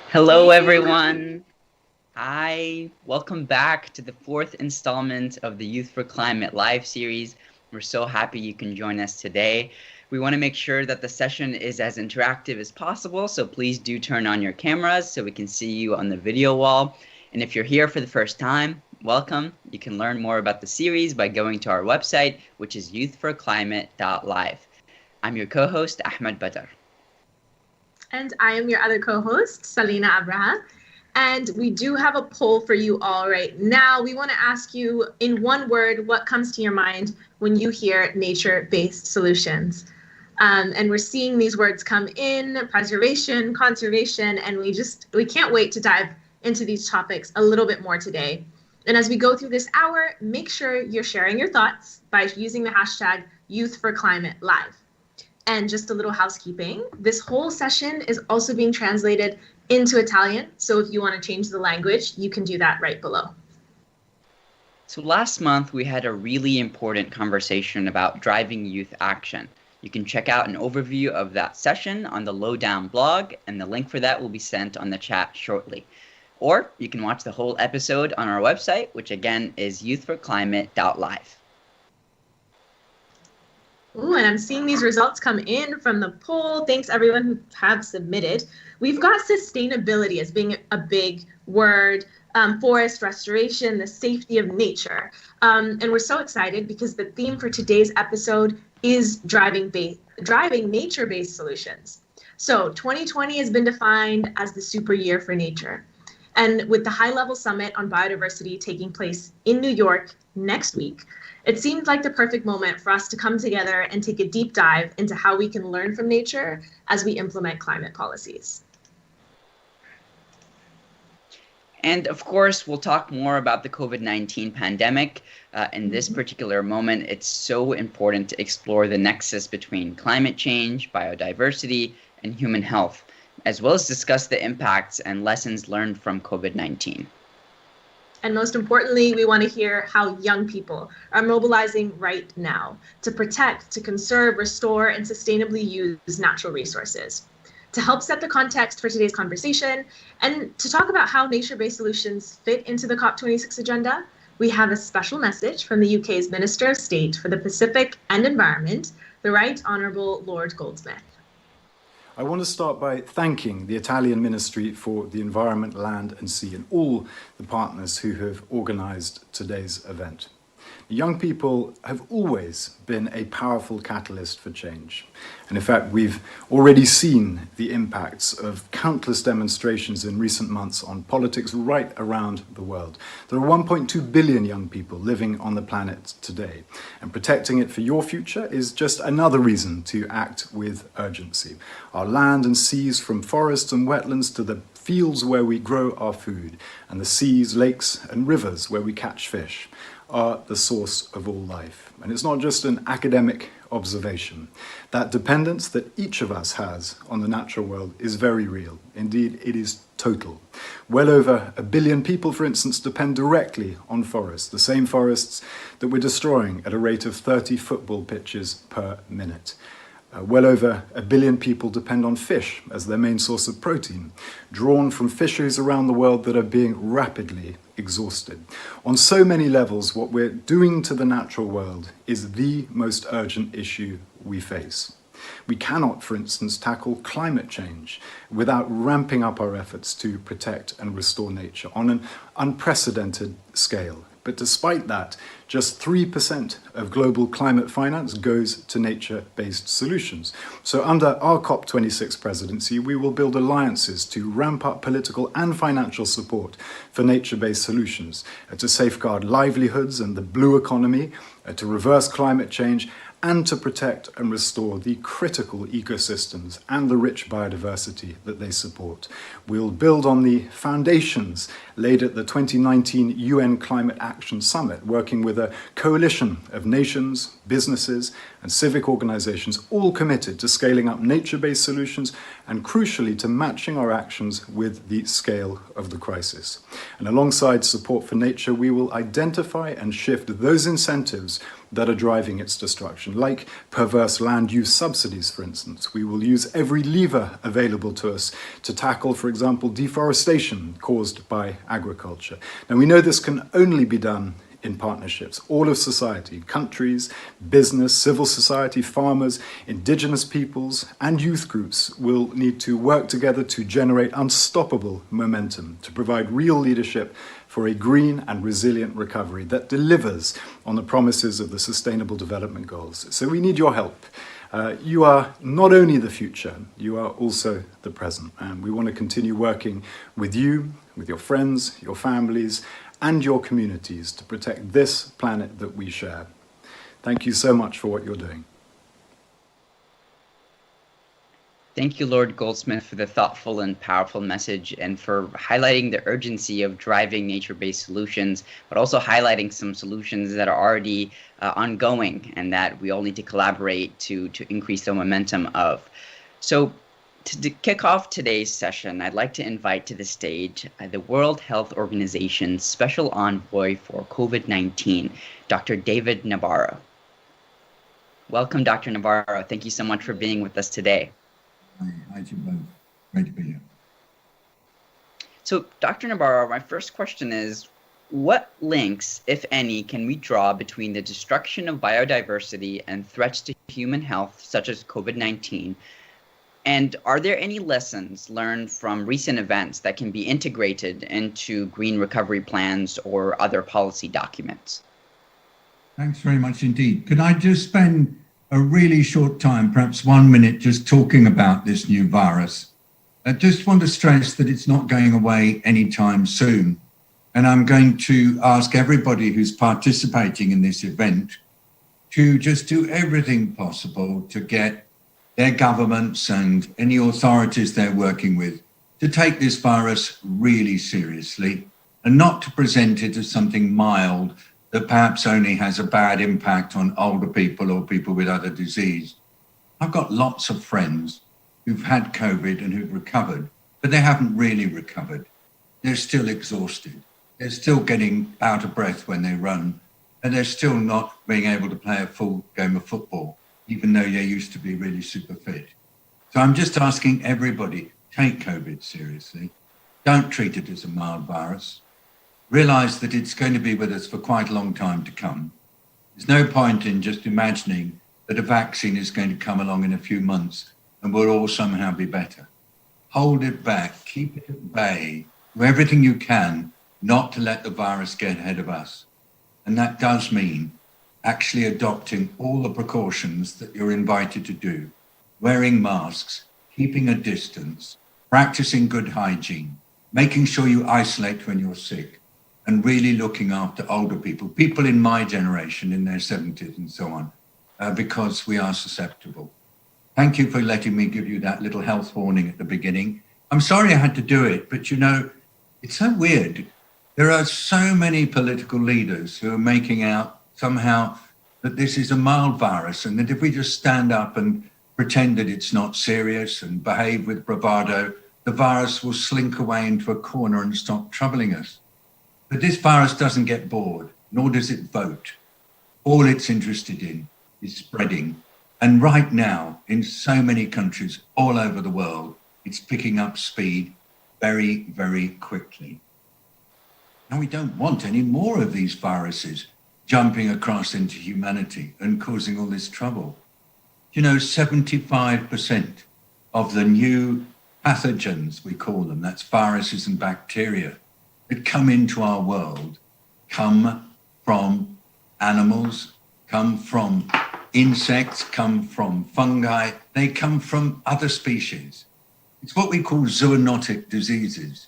Hello, Hey, everyone. Hi, welcome back to the fourth installment of the Youth4Climate live series. We're so happy you can join us today. We want to make sure that the session is as interactive as possible, so please do turn on your cameras so we can see you on the video wall. And if you're here for the first time, welcome. You can learn more about the series by going to our website, which is youth4climate.live. I'm your co-host, Ahmed Badr. and I am your other co-host, Salina Abraha. And we do have a poll for you all right now. We want to ask you in one word, what comes to your mind when you hear nature-based solutions? And we're seeing these words come in: preservation, conservation, and we can't wait to dive into these topics a little bit more today. And as we go through this hour, make sure you're sharing your thoughts by using the hashtag Youth4Climate Live. And just a little housekeeping, this whole session is also being translated into Italian. So if you want to change the language, you can do that right below. So last month, we had a really important conversation about driving youth action. You can check out an overview of that session on the Lowdown blog, and the link for that will be sent on the chat shortly. Or you can watch the whole episode on our website, which again is youth4climate.live. Ooh, and I'm seeing these results come in from the poll. Thanks everyone who have submitted. We've got sustainability as being a big word, forest restoration, the safety of nature. And we're so excited because the theme for today's episode is driving nature-based solutions. So 2020 has been defined as the super year for nature. And with the high-level summit on biodiversity taking place in New York next week, it seemed like the perfect moment for us to come together and take a deep dive into how we can learn from nature as we implement climate policies. And of course, we'll talk more about the COVID-19 pandemic. In this particular moment, it's so important to explore the nexus between climate change, biodiversity, and human health, as well as discuss the impacts and lessons learned from COVID-19. And most importantly, we want to hear how young people are mobilizing right now to protect, to conserve, restore, and sustainably use natural resources. To help set the context for today's conversation and to talk about how nature-based solutions fit into the COP26 agenda, we have a special message from the UK's Minister of State for the Pacific and Environment, the Right Honourable Lord Goldsmith. I want to start by thanking the Italian Ministry for the Environment, Land and Sea and all the partners who have organised today's event. Young people have always been a powerful catalyst for change. And in fact, we've already seen the impacts of countless demonstrations in recent months on politics right around the world. There are 1.2 billion young people living on the planet today, and protecting it for your future is just another reason to act with urgency. Our land and seas, from forests and wetlands to the fields where we grow our food, and the seas, lakes and rivers where we catch fish, are the source of all life. And it's not just an academic observation. That dependence that each of us has on the natural world is very real. Indeed, it is total. Well over 1 billion people, for instance, depend directly on forests, the same forests that we're destroying at a rate of 30 football pitches per minute. Well over 1 billion people depend on fish as their main source of protein, drawn from fisheries around the world that are being rapidly exhausted. On so many levels, what we're doing to the natural world is the most urgent issue we face. We cannot, for instance, tackle climate change without ramping up our efforts to protect and restore nature on an unprecedented scale. But despite that, just 3% of global climate finance goes to nature-based solutions. So under our COP26 presidency, we will build alliances to ramp up political and financial support for nature-based solutions, to safeguard livelihoods and the blue economy, to reverse climate change, and to protect and restore the critical ecosystems and the rich biodiversity that they support. We'll build on the foundations laid at the 2019 UN Climate Action Summit, working with a coalition of nations, businesses, and civic organizations, all committed to scaling up nature-based solutions and, crucially, to matching our actions with the scale of the crisis. And alongside support for nature, we will identify and shift those incentives that are driving its destruction, like perverse land use subsidies, for instance. We will use every lever available to us to tackle, for example, deforestation caused by agriculture. Now, we know this can only be done in partnerships. All of society, countries, business, civil society, farmers, indigenous peoples, and youth groups will need to work together to generate unstoppable momentum, to provide real leadership for a green and resilient recovery that delivers on the promises of the Sustainable Development Goals. So we need your help. You are not only the future, you are also the present. And we want to continue working with you, with your friends, your families, and your communities to protect this planet that we share. Thank you so much for what you're doing. Thank you, Lord Goldsmith, for the thoughtful and powerful message and for highlighting the urgency of driving nature-based solutions, but also highlighting some solutions that are already ongoing and that we all need to collaborate to increase the momentum of. So to kick off today's session, I'd like to invite to the stage the World Health Organization's Special Envoy for COVID-19, Dr. David Nabarro. Welcome, Dr. Nabarro. Thank you so much for being with us today. Hi to you both. Great to be here. So, Dr. Nabarro, my first question is, what links, if any, can we draw between the destruction of biodiversity and threats to human health, such as COVID-19? And are there any lessons learned from recent events that can be integrated into green recovery plans or other policy documents? Thanks very much indeed. Could I just spend a really short time, perhaps 1 minute, just talking about this new virus? I just want to stress that it's not going away anytime soon. And I'm going to ask everybody who's participating in this event to just do everything possible to get their governments and any authorities they're working with to take this virus really seriously and not to present it as something mild that perhaps only has a bad impact on older people or people with other disease. I've got lots of friends who've had COVID and who've recovered, but they haven't really recovered. They're still exhausted. They're still getting out of breath when they run, and they're still not being able to play a full game of football, even though they used to be really super fit. So I'm just asking everybody, take COVID seriously. Don't treat it as a mild virus. Realize that it's going to be with us for quite a long time to come. There's no point in just imagining that a vaccine is going to come along in a few months and we'll all somehow be better. Hold it back, keep it at bay, do everything you can not to let the virus get ahead of us. And that does mean actually adopting all the precautions that you're invited to do, wearing masks, keeping a distance, practicing good hygiene, making sure you isolate when you're sick, and really looking after older people, people in my generation, in their 70s and so on, because we are susceptible. Thank you for letting me give you that little health warning at the beginning. I'm sorry I had to do it, but you know, it's so weird. There are so many political leaders who are making out somehow that this is a mild virus and that if we just stand up and pretend that it's not serious and behave with bravado, the virus will slink away into a corner and stop troubling us. But this virus doesn't get bored, nor does it vote. All it's interested in is spreading. And right now, in so many countries all over the world, it's picking up speed very, very quickly. And we don't want any more of these viruses jumping across into humanity and causing all this trouble. You know, 75% of the new pathogens, we call them, that's viruses and bacteria, that come into our world come from animals, come from insects, come from fungi, they come from other species. It's what we call zoonotic diseases.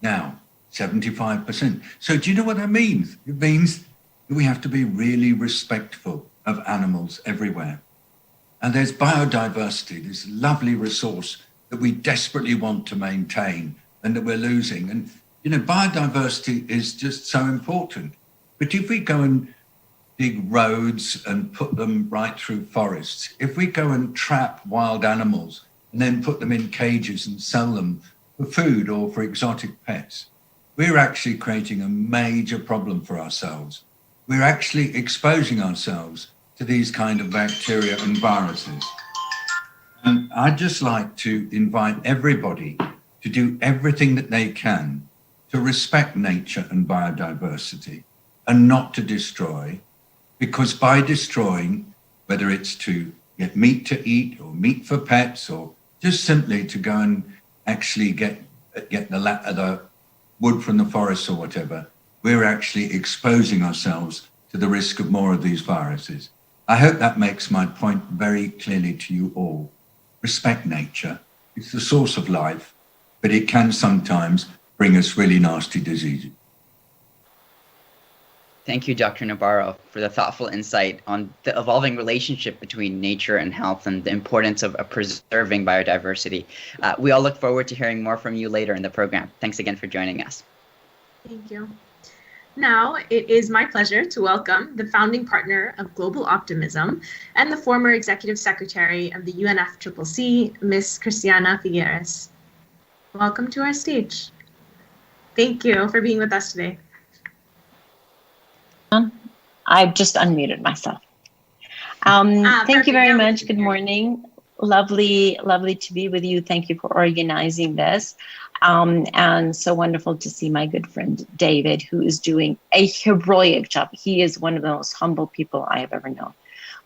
Now, 75%. So do you know what that means? It means that we have to be really respectful of animals everywhere. And there's biodiversity, this lovely resource that we desperately want to maintain and that we're losing. And, biodiversity is just so important. But if we go and dig roads and put them right through forests, if we go and trap wild animals and then put them in cages and sell them for food or for exotic pets, we're actually creating a major problem for ourselves. We're actually exposing ourselves to these kind of bacteria and viruses. And I'd just like to invite everybody to do everything that they can to respect nature and biodiversity and not to destroy, because by destroying, whether it's to get meat to eat or meat for pets or just simply to go and actually get the wood from the forest or whatever, we're actually exposing ourselves to the risk of more of these viruses. I hope that makes my point very clearly to you all. Respect nature. It's the source of life, but it can sometimes bring us really nasty diseases. Thank you, Dr. Navarro, for the thoughtful insight on the evolving relationship between nature and health and the importance of preserving biodiversity. We all look forward to hearing more from you later in the program. Thanks again for joining us. Thank you. Now, it is my pleasure to welcome the founding partner of Global Optimism and the former executive secretary of the UNFCCC, Ms. Christiana Figueres. Welcome to our stage. Thank you for being with us today. I've just unmuted myself. Thank you very much. Good morning. Lovely to be with you. Thank you for organizing this. And so wonderful to see my good friend David, who is doing a heroic job. He is one of the most humble people I have ever known,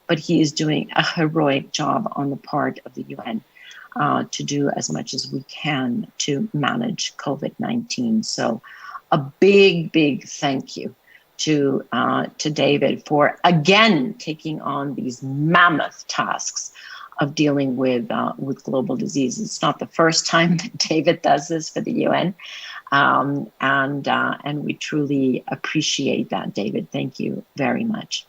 but he is doing a heroic job on the part of the UN to do as much as we can to manage COVID-19. So a big thank you to David for again taking on these mammoth tasks of dealing with global disease. It's not the first time that David does this for the UN, and we truly appreciate that, David. Thank you very much.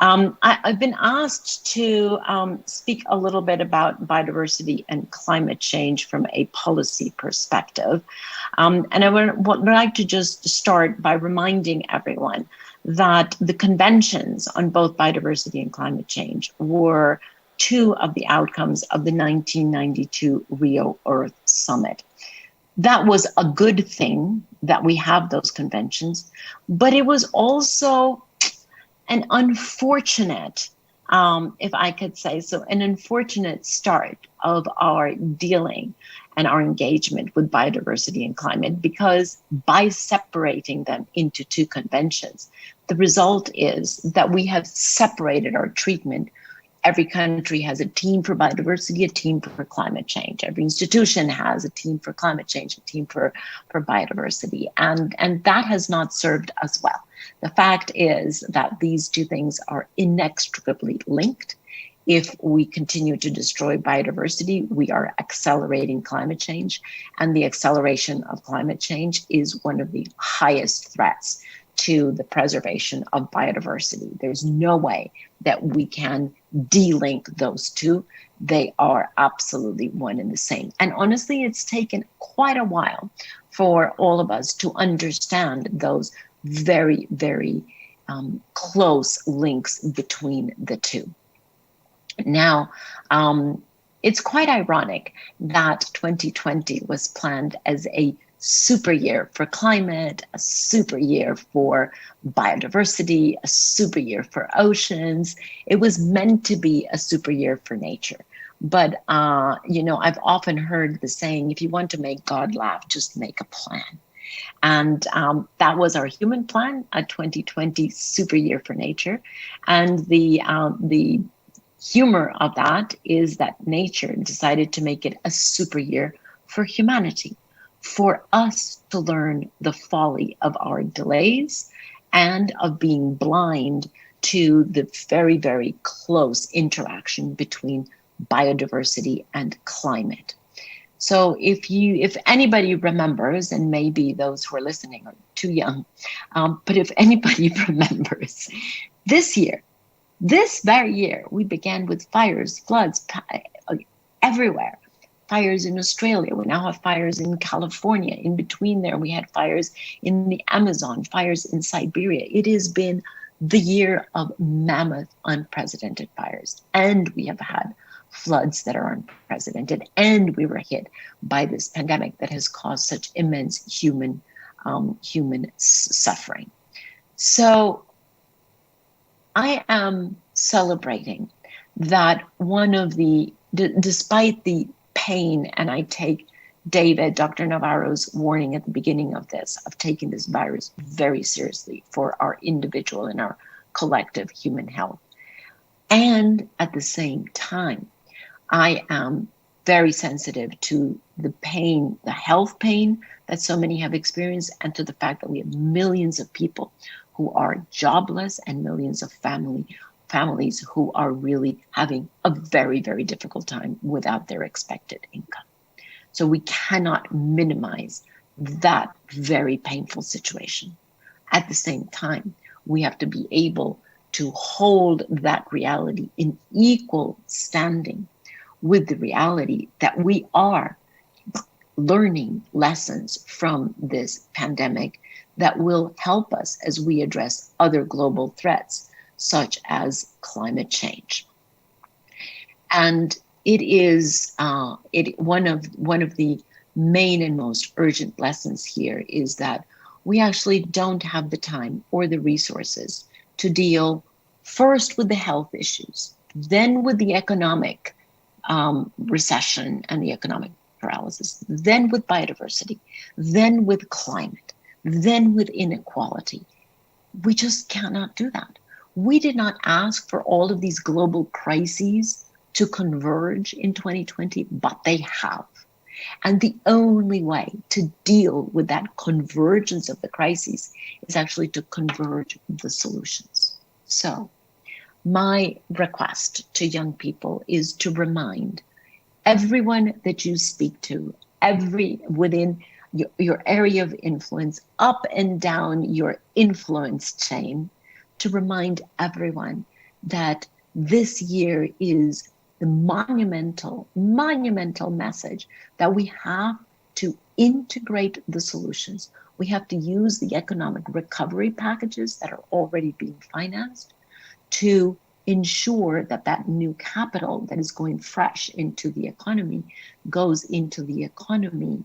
I've been asked to speak a little bit about biodiversity and climate change from a policy perspective. And I would like to just start by reminding everyone that the conventions on both biodiversity and climate change were two of the outcomes of the 1992 Rio Earth Summit. That was a good thing that we have those conventions, but it was also an unfortunate, if I could say so, an unfortunate start of our dealing and our engagement with biodiversity and climate, because by separating them into two conventions, the result is that we have separated our treatment. Every country has a team for biodiversity, a team for climate change. Every institution has a team for climate change, a team for biodiversity. And that has not served us well. The fact is that these two things are inextricably linked. If we continue to destroy biodiversity, we are accelerating climate change. And the acceleration of climate change is one of the highest threats to the preservation of biodiversity. There's no way that we can de-link those two. They are absolutely one and the same. And honestly, it's taken quite a while for all of us to understand those very close links between the two. Now, it's quite ironic that 2020 was planned as a super year for climate, a super year for biodiversity, a super year for oceans. It was meant to be a super year for nature. But, I've often heard the saying, if you want to make God laugh, just make a plan. And that was our human plan, a 2020 super year for nature. And the humor of that is that nature decided to make it a super year for humanity, for us to learn the folly of our delays and of being blind to the very close interaction between biodiversity and climate. So if anybody remembers, and maybe those who are listening are too young, but if anybody remembers, this very year, we began with fires, floods everywhere. fires in Australia. We now have fires in California. In between there, we had fires in the Amazon, fires in Siberia. It has been the year of mammoth, unprecedented fires. And we have had floods that are unprecedented. And we were hit by this pandemic that has caused such immense human suffering. So I am celebrating that one of despite the pain, and I take Dr. Navarro's warning at the beginning of this, of taking this virus very seriously for our individual and our collective human health. And at the same time, I am very sensitive to the pain, the health pain that so many have experienced, and to the fact that we have millions of people who are jobless and millions of families who are really having a very, very difficult time without their expected income. So we cannot minimize that very painful situation. At the same time, we have to be able to hold that reality in equal standing with the reality that we are learning lessons from this pandemic that will help us as we address other global threats, such as climate change. And it is one of the main and most urgent lessons here is that we actually don't have the time or the resources to deal first with the health issues, then with the economic recession and the economic paralysis, then with biodiversity, then with climate, then with inequality. We just cannot do that. We did not ask for all of these global crises to converge in 2020, but they have. And the only way to deal with that convergence of the crises is actually to converge the solutions. So my request to young people is to remind everyone that you speak to, within your area of influence, up and down your influence chain, to remind everyone that this year is the monumental message that we have to integrate the solutions. We have to use the economic recovery packages that are already being financed to ensure that that new capital that is going fresh into the economy goes into the economy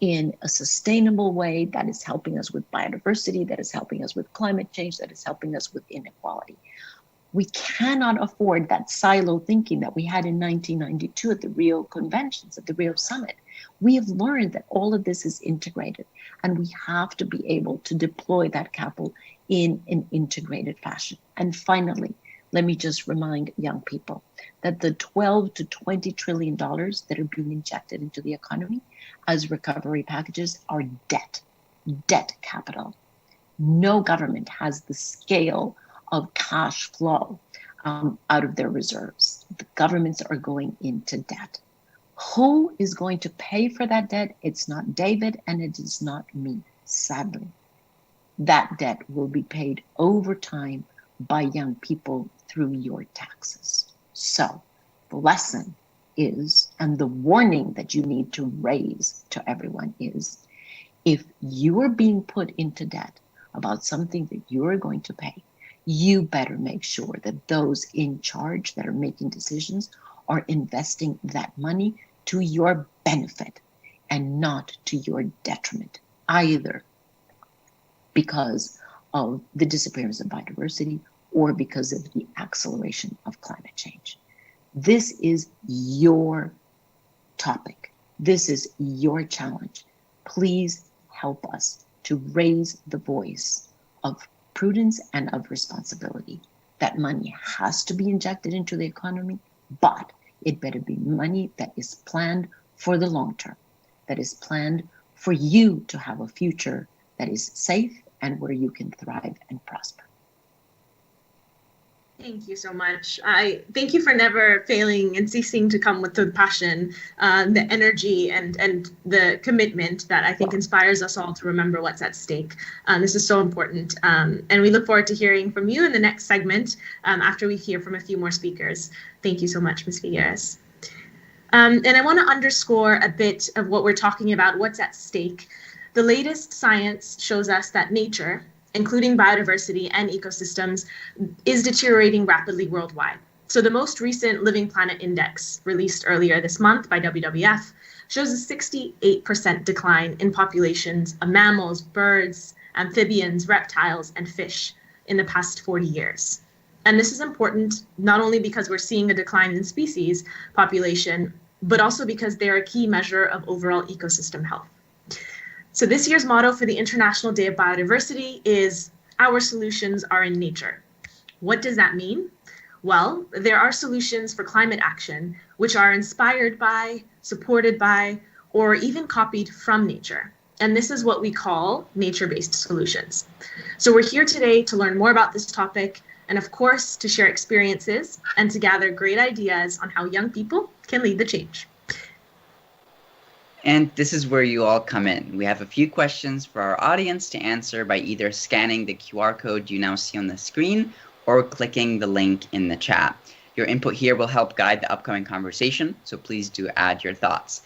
in a sustainable way that is helping us with biodiversity, that is helping us with climate change, that is helping us with inequality. We cannot afford that silo thinking that we had in 1992 at the Rio conventions, at the Rio summit. We have learned that all of this is integrated, and we have to be able to deploy that capital in an integrated fashion. And finally, let me just remind young people that the $12 to $20 trillion that are being injected into the economy as recovery packages are debt capital. No government has the scale of cash flow out of their reserves. The governments are going into debt. Who is going to pay for that debt? It's not David and it is not me, sadly. That debt will be paid over time by young people through your taxes. So the lesson is, and the warning that you need to raise to everyone is, if you are being put into debt about something that you are going to pay, you better make sure that those in charge that are making decisions are investing that money to your benefit and not to your detriment, either because of the disappearance of biodiversity or because of the acceleration of climate change. This is your topic. This is your challenge. Please help us to raise the voice of prudence and of responsibility. That money has to be injected into the economy, but it better be money that is planned for the long term, that is planned for you to have a future that is safe and where you can thrive and prosper. Thank you so much. I thank you for never failing and ceasing to come with the passion, the energy, and the commitment that I think inspires us all to remember what's at stake. This is so important. And we look forward to hearing from you in the next segment after we hear from a few more speakers. Thank you so much, Ms. Figueres. And I want to underscore a bit of what we're talking about, what's at stake. The latest science shows us that nature, including biodiversity and ecosystems, is deteriorating rapidly worldwide. So the most recent Living Planet Index, released earlier this month by WWF, shows a 68% decline in populations of mammals, birds, amphibians, reptiles, and fish in the past 40 years. And this is important not only because we're seeing a decline in species population, but also because they're a key measure of overall ecosystem health. So this year's motto for the International Day of Biodiversity is "Our solutions are in nature." What does that mean? Well, there are solutions for climate action which are inspired by, supported by, or even copied from nature. And this is what we call nature-based solutions. So we're here today to learn more about this topic and, of course, to share experiences and to gather great ideas on how young people can lead the change. And this is where you all come in. We have a few questions for our audience to answer by either scanning the QR code you now see on the screen or clicking the link in the chat. Your input here will help guide the upcoming conversation, so please do add your thoughts.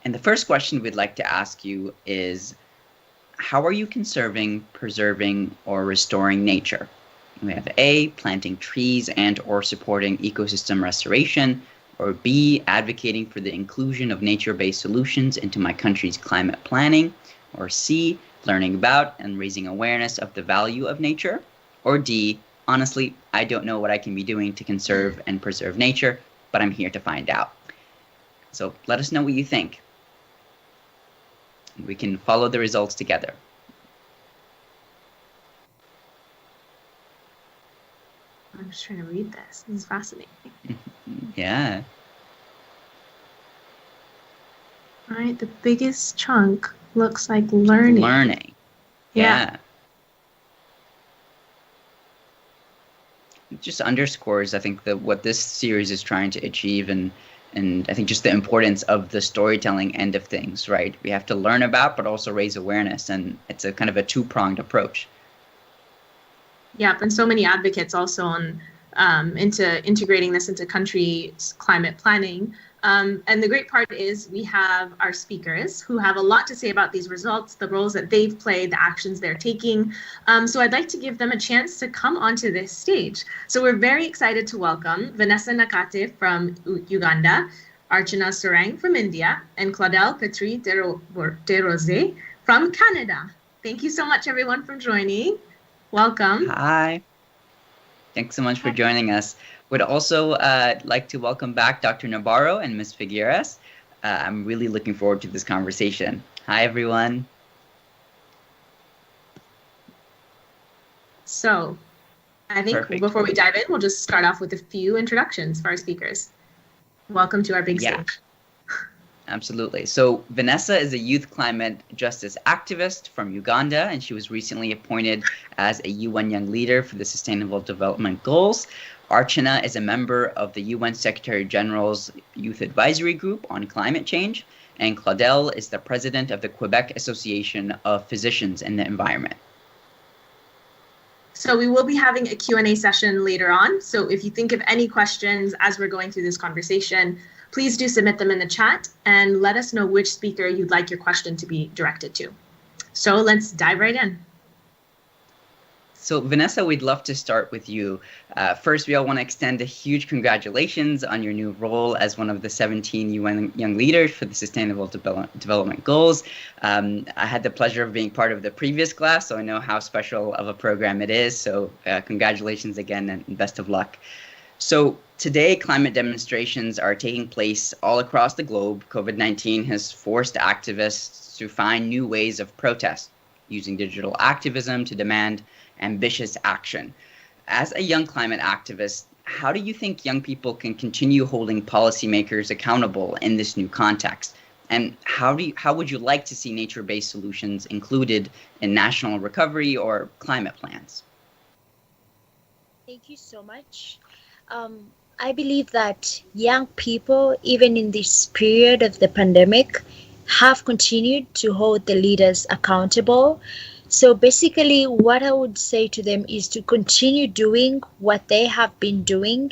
And the first question we'd like to ask you is, how are you conserving, preserving, or restoring nature? We have A, planting trees and or supporting ecosystem restoration, or B, advocating for the inclusion of nature-based solutions into my country's climate planning, or C, learning about and raising awareness of the value of nature, or D, honestly, I don't know what I can be doing to conserve and preserve nature, but I'm here to find out. So let us know what you think. We can follow the results together. I'm just trying to read this. This is fascinating. Yeah. All right, the biggest chunk looks like learning. Learning. Yeah. It just underscores, I think, that what this series is trying to achieve, and I think just the importance of the storytelling end of things, right? We have to learn about, but also raise awareness, and it's a kind of a two-pronged approach. Yep, and so many advocates also on into integrating this into country's climate planning. And the great part is we have our speakers who have a lot to say about these results, the roles that they've played, the actions they're taking. So I'd like to give them a chance to come onto this stage. So we're very excited to welcome Vanessa Nakate from Uganda, Archana Surang from India, and Claudel Petri de Rose from Canada. Thank you so much, everyone, for joining. Welcome. Hi. Thanks so much for joining us. Would also like to welcome back Dr. Navarro and Ms. Figueres. I'm really looking forward to this conversation. Hi, everyone. So I think before we dive in, we'll just start off with a few introductions for our speakers. Welcome to our big stage. Absolutely. So Vanessa is a youth climate justice activist from Uganda, and she was recently appointed as a UN Young Leader for the Sustainable Development Goals. Archana is a member of the UN Secretary General's Youth Advisory Group on Climate Change, and Claudel is the president of the Quebec Association of Physicians in the Environment. So we will be having a Q&A session later on. So if you think of any questions as we're going through this conversation, please do submit them in the chat and let us know which speaker you'd like your question to be directed to. So let's dive right in. So Vanessa, we'd love to start with you. First, we all want to extend a huge congratulations on your new role as one of the 17 UN Young Leaders for the Sustainable Development Goals. I had the pleasure of being part of the previous class, so I know how special of a program it is. So congratulations again and best of luck. So today, climate demonstrations are taking place all across the globe. COVID-19 has forced activists to find new ways of protest, using digital activism to demand ambitious action. As a young climate activist, how do you think young people can continue holding policymakers accountable in this new context? And how would you like to see nature-based solutions included in national recovery or climate plans? Thank you so much. I believe that young people, even in this period of the pandemic, have continued to hold the leaders accountable. So basically, what I would say to them is to continue doing what they have been doing.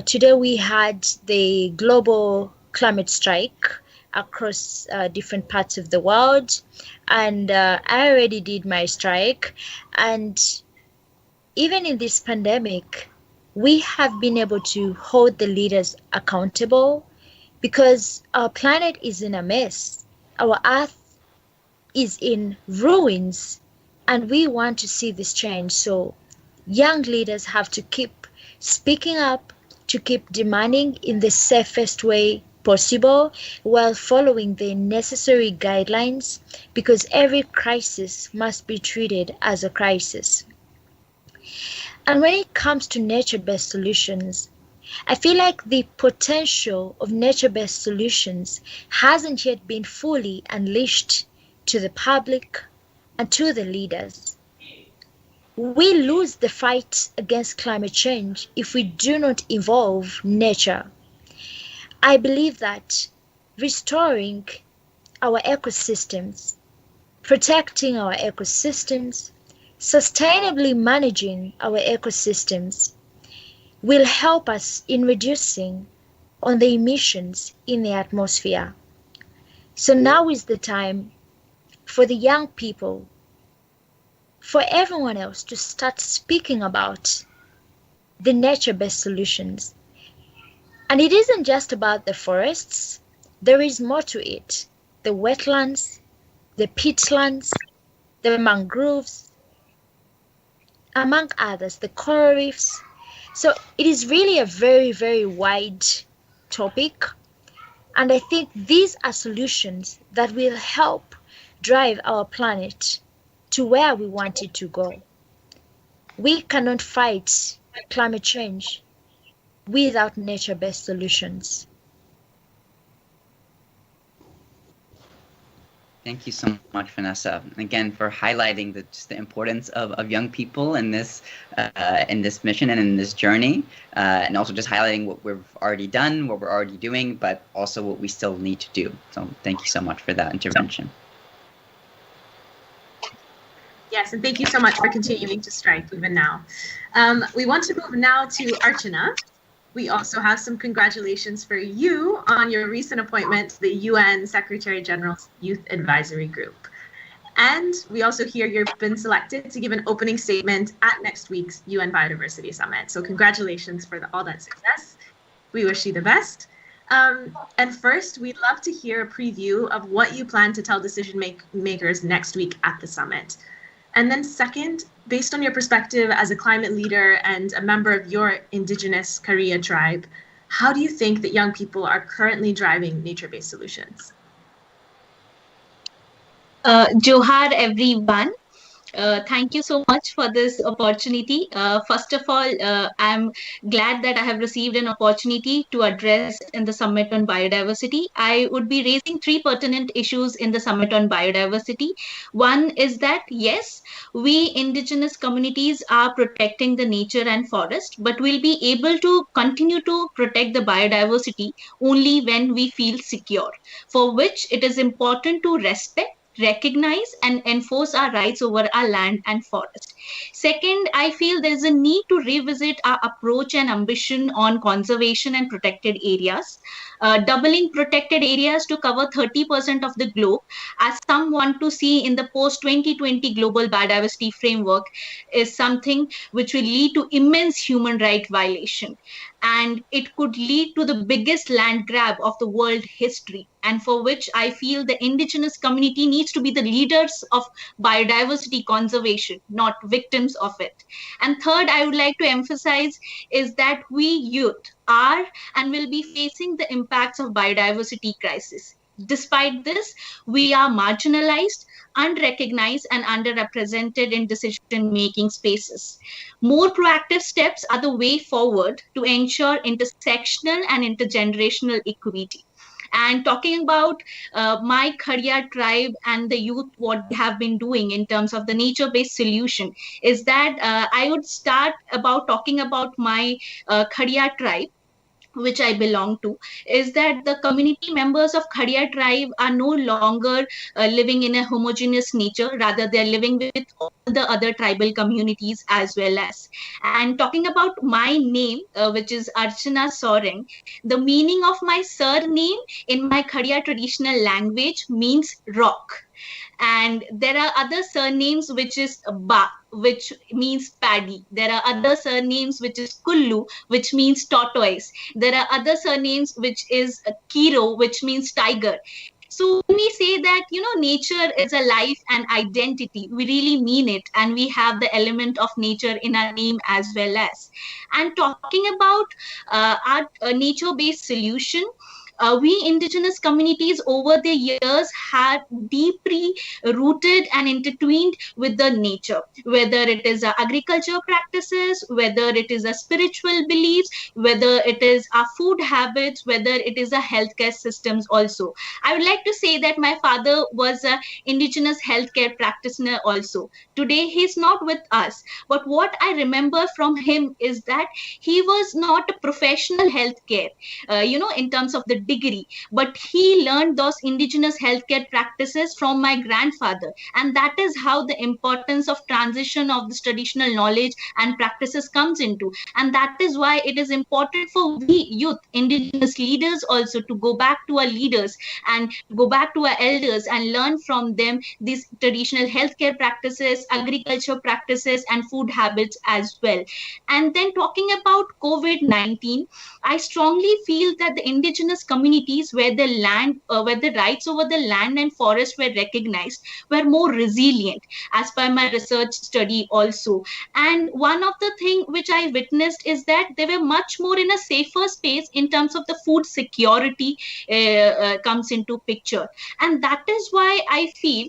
Today we had the global climate strike across different parts of the world, and I already did my strike. And even in this pandemic, we have been able to hold the leaders accountable because our planet is in a mess. Our earth is in ruins, and we want to see this change. So young leaders have to keep speaking up, to keep demanding in the safest way possible while following the necessary guidelines, because every crisis must be treated as a crisis. And when it comes to nature-based solutions, I feel like the potential of nature-based solutions hasn't yet been fully unleashed to the public and to the leaders. We lose the fight against climate change if we do not involve nature. I believe that restoring our ecosystems, protecting our ecosystems, sustainably managing our ecosystems will help us in reducing on the emissions in the atmosphere. So now is the time for the young people, for everyone else to start speaking about the nature-based solutions. And it isn't just about the forests, there is more to it. The wetlands, the peatlands, the mangroves, among others, the coral reefs. So it is really a very, very wide topic. And I think these are solutions that will help drive our planet to where we want it to go. We cannot fight climate change without nature-based solutions. Thank you so much, Vanessa, again for highlighting just the importance of young people in this mission and in this journey, and also just highlighting what we've already done, what we're already doing, but also what we still need to do. So thank you so much for that intervention. Yes, and thank you so much for continuing to strike even now. We want to move now to Archana. We also have some congratulations for you on your recent appointment to the UN Secretary General's Youth Advisory Group. And we also hear you've been selected to give an opening statement at next week's UN Biodiversity Summit. So congratulations for all that success. We wish you the best. And first, we'd love to hear a preview of what you plan to tell decision makers next week at the summit. And then second, based on your perspective as a climate leader and a member of your indigenous Korea tribe, how do you think that young people are currently driving nature-based solutions? Johar, everyone. Thank you so much for this opportunity. First of all, I'm glad that I have received an opportunity to address in the Summit on Biodiversity. I would be raising 3 pertinent issues in the Summit on Biodiversity. One is that, yes, we indigenous communities are protecting the nature and forest, but we'll be able to continue to protect the biodiversity only when we feel secure, for which it is important to respect, recognize and enforce our rights over our land and forest. Second, I feel there's a need to revisit our approach and ambition on conservation and protected areas. Doubling protected areas to cover 30% of the globe, as some want to see in the post-2020 global biodiversity framework, is something which will lead to immense human right violation. And it could lead to the biggest land grab of the world history, and for which I feel the indigenous community needs to be the leaders of biodiversity conservation, not victims of it. And third, I would like to emphasize is that we youth are and will be facing the impacts of biodiversity crisis. Despite this, we are marginalized, unrecognized, and underrepresented in decision-making spaces. More proactive steps are the way forward to ensure intersectional and intergenerational equity. And talking about my Kharia tribe and the youth, what they have been doing in terms of the nature-based solution is that I would start about talking about my Kharia tribe. which I belong to, is that the community members of Khadia tribe are no longer living in a homogeneous nature. Rather, they're living with all the other tribal communities as well as. And talking about my name, which is Archana Soreng, the meaning of my surname in my Khadia traditional language means rock. And there are other surnames which is Ba, which means paddy. There are other surnames which is Kullu, which means tortoise. There are other surnames which is Kiro, which means tiger. So when we say that, nature is a life and identity, we really mean it. And we have the element of nature in our name as well as. And talking about our nature-based solution, we indigenous communities over the years had deeply rooted and intertwined with the nature, whether it is agriculture practices, whether it is a spiritual beliefs, whether it is our food habits, whether it is a healthcare systems also. I would like to say that my father was a indigenous healthcare practitioner also. Today he's not with us, but what I remember from him is that he was not a professional healthcare, in terms of the degree, but he learned those indigenous healthcare practices from my grandfather. And that is how the importance of transition of this traditional knowledge and practices comes into. And that is why it is important for we youth, indigenous leaders also, to go back to our leaders and go back to our elders and learn from them these traditional healthcare practices, agriculture practices, and food habits as well. And then talking about COVID-19, I strongly feel that the indigenous communities where the where the rights over the land and forest were recognized, were more resilient, as per my research study also. And one of the thing which I witnessed is that they were much more in a safer space in terms of the food security comes into picture. And that is why I feel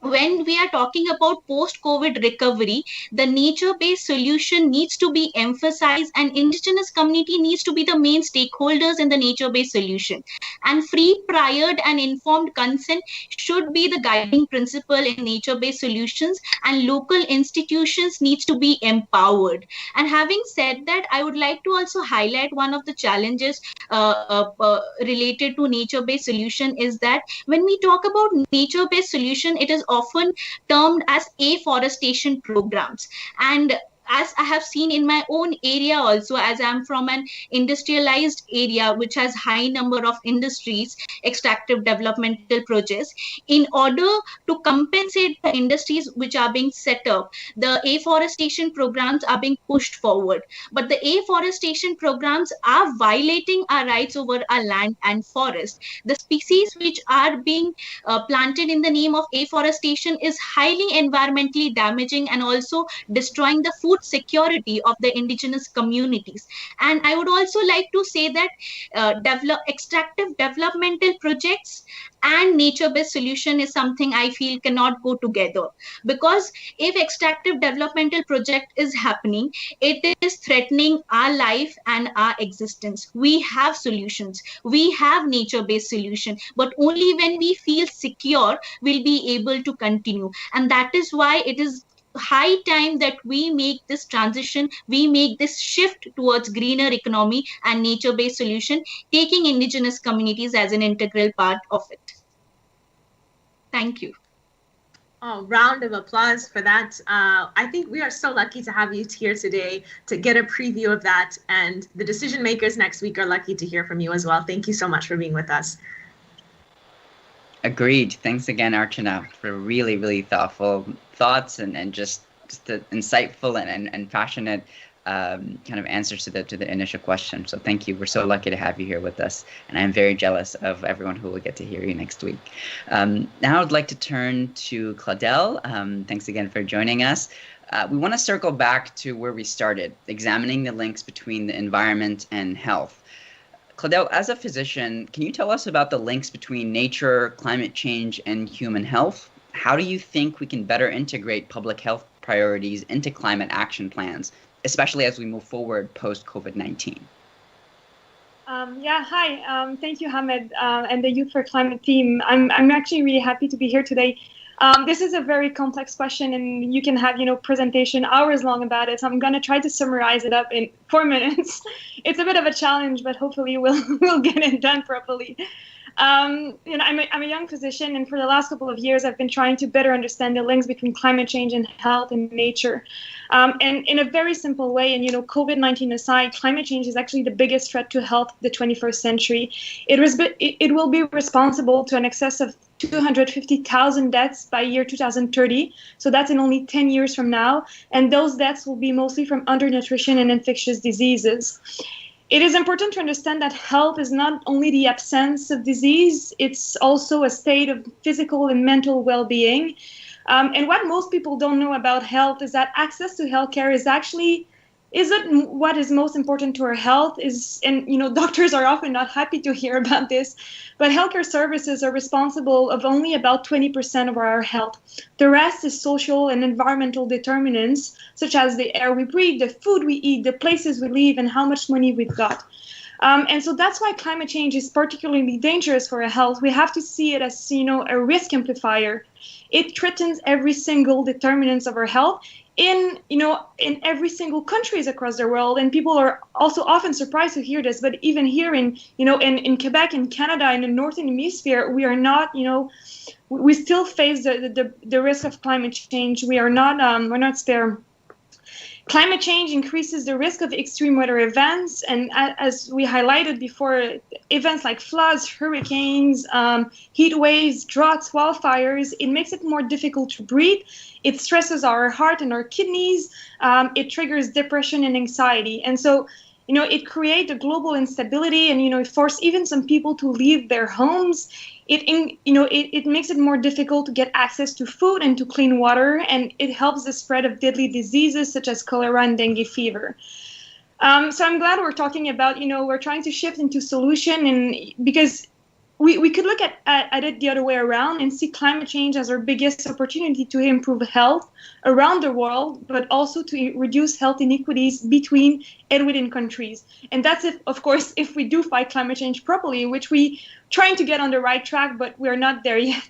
when we are talking about post-COVID recovery, the nature-based solution needs to be emphasized, and indigenous community needs to be the main stakeholders in the nature-based solution. And free, prior, and informed consent should be the guiding principle in nature-based solutions, and local institutions needs to be empowered. And having said that, I would like to also highlight one of the challenges related to nature-based solution is that when we talk about nature-based solution, it is often termed as afforestation programs. And as I have seen in my own area also, as I'm from an industrialized area which has high number of industries, extractive developmental projects, in order to compensate the industries which are being set up, the afforestation programs are being pushed forward. But the afforestation programs are violating our rights over our land and forest. The species which are being planted in the name of afforestation is highly environmentally damaging and also destroying the food security of the indigenous communities. And I would also like to say that extractive developmental projects and nature-based solution is something I feel cannot go together, because if extractive developmental project is happening, it is threatening our life and our existence. We have solutions, we have nature-based solution, but only when we feel secure we'll be able to continue. And that is why it is high time that we make this transition, we make this shift towards greener economy and nature-based solution, taking indigenous communities as an integral part of it. Thank you. Oh, round of applause for that. I think we are so lucky to have you here today to get a preview of that. And the decision makers next week are lucky to hear from you as well. Thank you so much for being with us. Agreed. Thanks again, Archana, for really, really thoughtful thoughts and just the insightful and passionate kind of answers to the initial question. So thank you. We're so lucky to have you here with us, and I'm very jealous of everyone who will get to hear you next week. Now I'd like to turn to Claudel. Thanks again for joining us. We want to circle back to where we started, examining the links between the environment and health. Claudel, as a physician, can you tell us about the links between nature, climate change, and human health? How do you think we can better integrate public health priorities into climate action plans, especially as we move forward post-COVID-19? Hi. Thank you, Hamed, and the Youth4Climate team. I'm actually really happy to be here today. This is a very complex question, and you can have, presentation hours long about it. So I'm going to try to summarize it up in 4 minutes. It's a bit of a challenge, but hopefully we'll get it done properly. I'm a young physician, and for the last couple of years, I've been trying to better understand the links between climate change and health and nature. And in a very simple way, and COVID-19 aside, climate change is actually the biggest threat to health of the 21st century. It will be responsible to an excess of 250,000 deaths by year 2030. So that's in only 10 years from now. And those deaths will be mostly from undernutrition and infectious diseases. It is important to understand that health is not only the absence of disease, it's also a state of physical and mental well-being. And what most people don't know about health is that access to healthcare isn't what is most important to our health. Doctors are often not happy to hear about this, but healthcare services are responsible of only about 20% of our health. The rest is social and environmental determinants, such as the air we breathe, the food we eat, the places we live, and how much money we've got. And so that's why climate change is particularly dangerous for our health. We have to see it as, a risk amplifier. It threatens every single determinants of our health in every single countries across the world. And people are also often surprised to hear this, but even here in Quebec, in Canada, in the Northern Hemisphere, we are not, we still face the risk of climate change. We're not spared. Climate change increases the risk of extreme weather events, and as we highlighted before, events like floods, hurricanes, heat waves, droughts, wildfires, it makes it more difficult to breathe. It stresses our heart and our kidneys. It triggers depression and anxiety. And so, it creates a global instability, and, it forces even some people to leave their homes. It makes it more difficult to get access to food and to clean water, and it helps the spread of deadly diseases such as cholera and dengue fever. So I'm glad we're talking about, we're trying to shift into solution, and because we could look at it the other way around and see climate change as our biggest opportunity to improve health around the world, but also to reduce health inequities between and within countries. And that's if we do fight climate change properly, which we trying to get on the right track, but we're not there yet.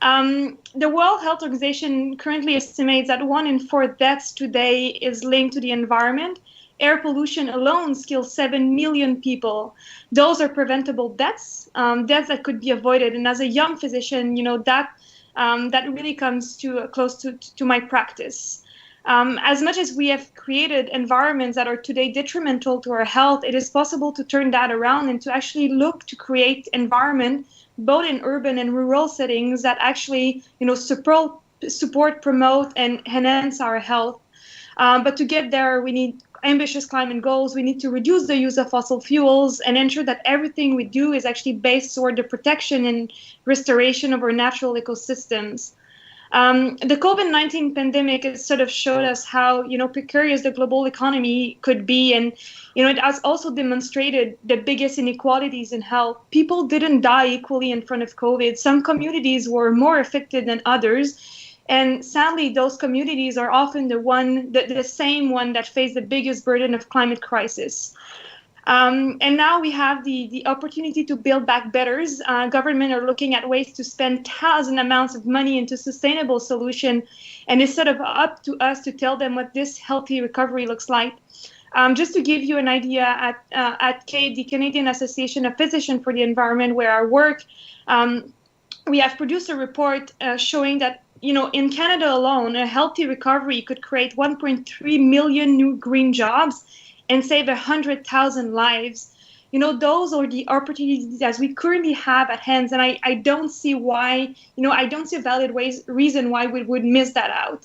The World Health Organization currently estimates that 1 in 4 deaths today is linked to the environment. Air pollution alone kills 7 million people. Those are preventable deaths, deaths that could be avoided. And as a young physician, that really comes close to my practice. As much as we have created environments that are today detrimental to our health, it is possible to turn that around and to actually look to create environment, both in urban and rural settings, that actually, support, promote, and enhance our health. But to get there, we need ambitious climate goals. We need to reduce the use of fossil fuels and ensure that everything we do is actually based toward the protection and restoration of our natural ecosystems. The COVID-19 pandemic has sort of showed us how, precarious the global economy could be. And, it has also demonstrated the biggest inequalities in health. People didn't die equally in front of COVID. Some communities were more affected than others. And sadly, those communities are often the same one that face the biggest burden of climate crisis. And now we have the opportunity to build back better. Government are looking at ways to spend thousand amounts of money into sustainable solution, and it's sort of up to us to tell them what this healthy recovery looks like. Just to give you an idea, at CADE, the Canadian Association of Physicians for the Environment, where I work, we have produced a report showing that in Canada alone, a healthy recovery could create 1.3 million new green jobs and save 100,000 lives. Those are the opportunities that we currently have at hand, and I don't see why, I don't see a valid reason why we would miss that out.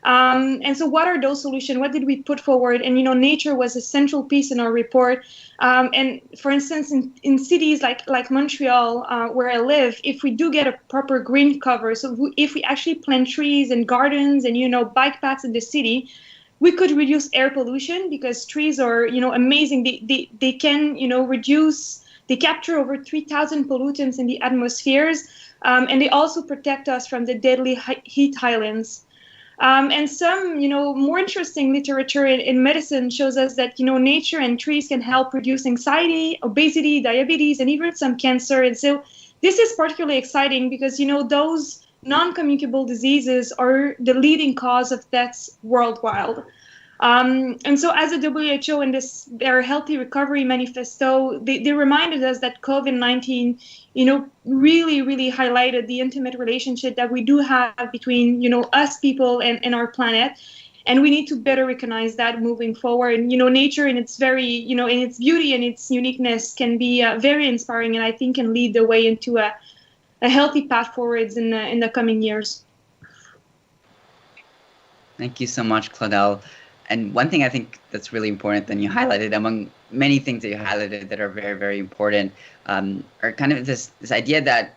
And so what are those solutions? What did we put forward? And, nature was a central piece in our report. And for instance, in cities like Montreal, where I live, if we do get a proper green cover, so if we actually plant trees and gardens and, bike paths in the city, we could reduce air pollution, because trees are, amazing. They can, they capture over 3,000 pollutants in the atmospheres, and they also protect us from the deadly heat islands. And some, more interesting literature in medicine shows us that, nature and trees can help reduce anxiety, obesity, diabetes, and even some cancer. And so this is particularly exciting because, non-communicable diseases are the leading cause of deaths worldwide. And so as a WHO in their Healthy Recovery Manifesto, they reminded us that COVID-19, really, really highlighted the intimate relationship that we do have between, us people and our planet. And we need to better recognize that moving forward. And, nature in its in its beauty and its uniqueness can be very inspiring, and I think can lead the way into a healthy path forwards in the coming years. Thank you so much, Claudel. And one thing I think that's really important that you highlighted, among many things that you highlighted that are very, very important, are kind of this idea that,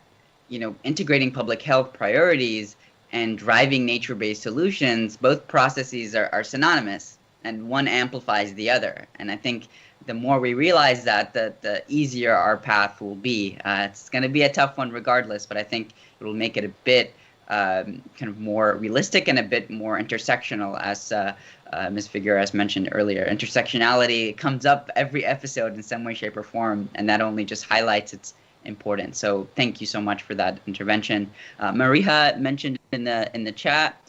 integrating public health priorities and driving nature-based solutions, both processes are synonymous, and one amplifies the other. And I think the more we realize that, the easier our path will be. It's going to be a tough one regardless, but I think it will make it a bit kind of more realistic and a bit more intersectional, as Ms. Figueres mentioned earlier. Intersectionality comes up every episode in some way, shape, or form, and that only just highlights its importance. So thank you so much for that intervention. Maria mentioned in the chat,